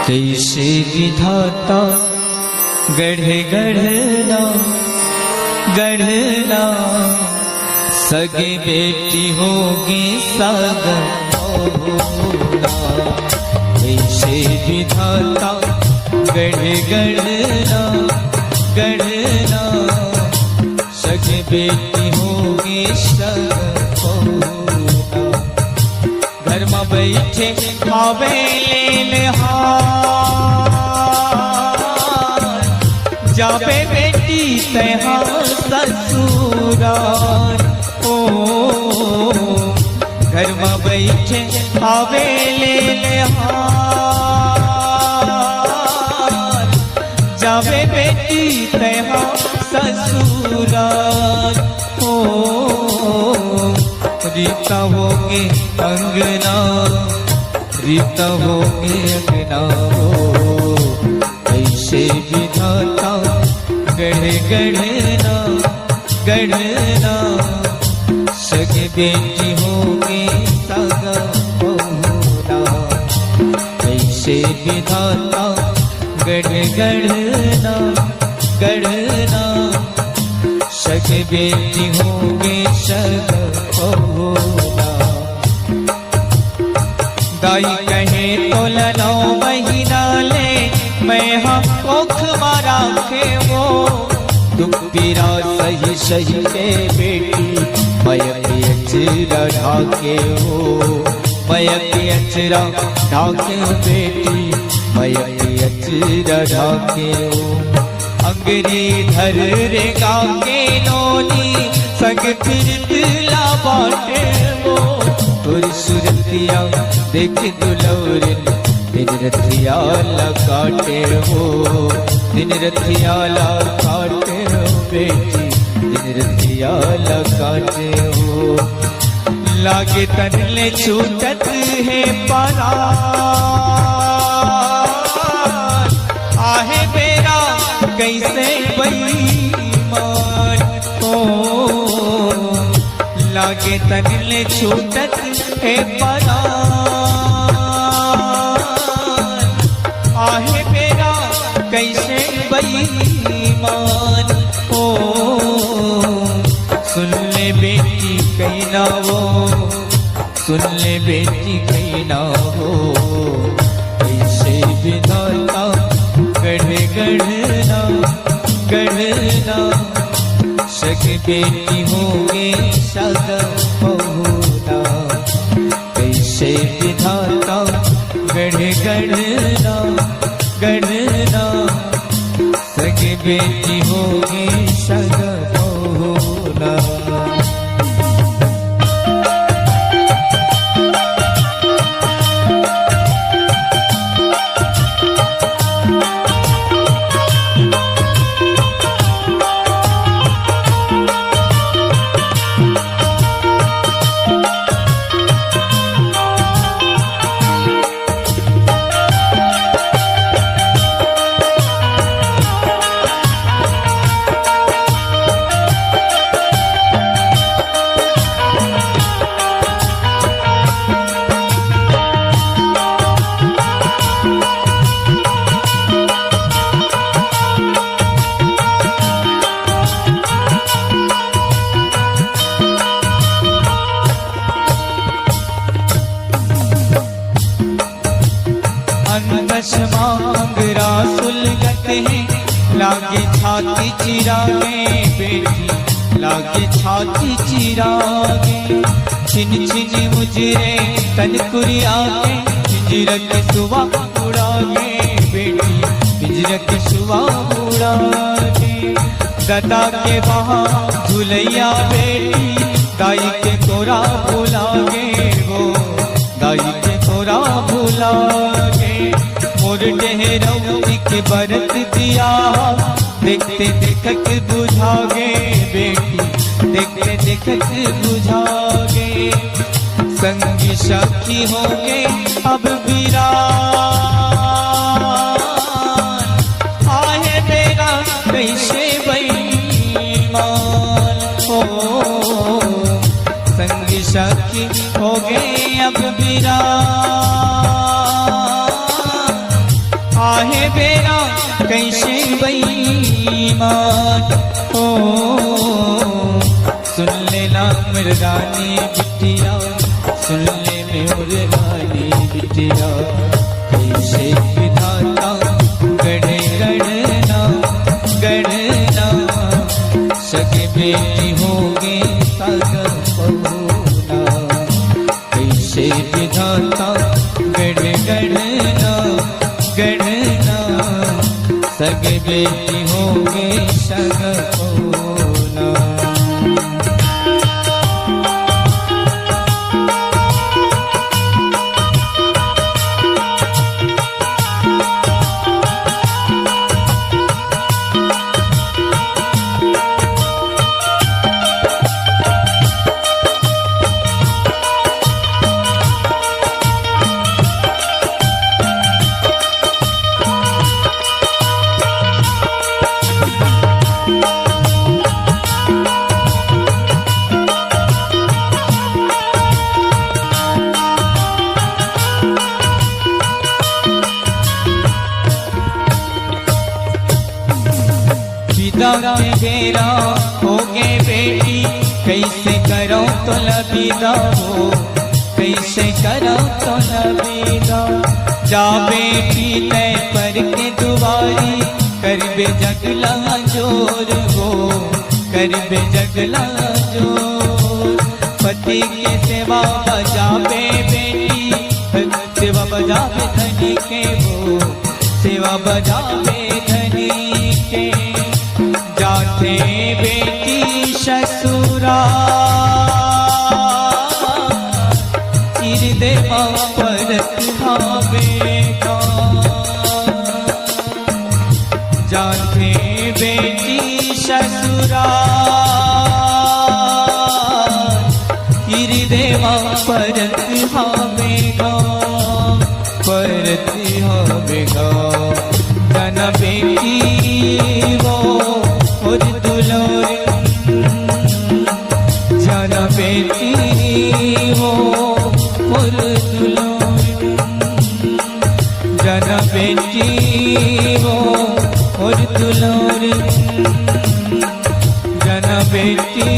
कैसे विधाता गढ़े गढ़ना गढ़ना सगे बेटी होगी सागर होना। कैसे विधाता गढ़े गढ़ना गढ़ना सगे बेटी होगी सागर होना। घर में बैठे आवे ले जाबे बेटी तहाँ ससुराल। ओ घर में बैठे आवे ले जाबे बेटी तहाँ ससुराल। ओ रीता होगे अंगना रीता होगे अंगना हो। ऐसे विधाता गढ़े गढ़ना गढ़ना सगे बेटी होगे सगा बहुना। ऐसे विधाता गढ़े गढ़ना गढ़ना सगे बेटी होगे सगा बहुना। दाई कहे तो लनो महीना ले मैं हम कोख मारा के वो दुख पीरा सही सही के बेटी मयक अचरा ढाके हो। मयक अचरा ढाके बेटी मयक अचरा ढाके हो। अंगरी धर रे गाके नोनी संग फिर दिला बाटे वो। तुर सुरतिया देख दुलौरिन दिन रथिया काटे हो। दिन रथिया काटे हो बेटी दिन रथिया काटे हो। लागे तनले छूटत है पारा आहे बेरा कैसे बेईमान। ओ लागे तनले छूटत है पारा आहे मेरा कैसे बेईमान। ओ सुन ले बेटी कहीं ना वो सुन ले बेटी कहीं ना हो। कैसे विधाता गढ़े गढ़ना गढ़ना सगे बेटी होगे सगा बहुना। कैसे विधाता गढ़े गढ़ना गढ़ना सगे बेटी होगी सगा बहुना। मांगरा सुलगत है लागे छाती चिरागे बेटी लागे छाती चिरागे। छिन छिन मुजरे तन कुरियागे पिंजरक सुवा उड़ागे बेटी पिंजरक सुवा उड़ागे। गदा के वहाँ झुलैया बेटी दाई के कोरा भुलागे वो दाई के कोरा भुलागे। मोर डेहरऊ के बरत दिया देखते देखत बुझागे बेटी देखते देखत बुझागे। संगी साथी होंगे अब वीरान आहे मेरा कैसे बेईमान। हो संगी साथी होंगे अब वीरान काहे बेरा कैसे बेईमान हो। सुन लेना मर्दानी बिटिया, सुन ले मेरे बिटिया, कैसे विधाता गढ़े गढ़ना गढ़ना, सगे बेटी होगे सागर बहुना, कैसे विधाता गढ़े गढ़ना गढ़ना, सगे बेटी होगे सागर बहुना। के बेरा होगे बेटी, कैसे करो तो लबीदा हो, कैसे करो तो लबीदा। जा बेटी तय पर के दुआरी, करबे जगला जोर हो, करबे जगला जोर। पति के सेवा बजाबे बेटी, सेवा बजाबे धनी के वो, सेवा बजाबे धनी के। जाते बेटी ससुरा, देवा परत बेटा। जाते बेटी ससुरा, देवा परत बेगा, परत बेगा। जन बेटी वो और दुलार, जन बेटी वो और दुलार, जन बेटी वो और दुलार, जन बेटी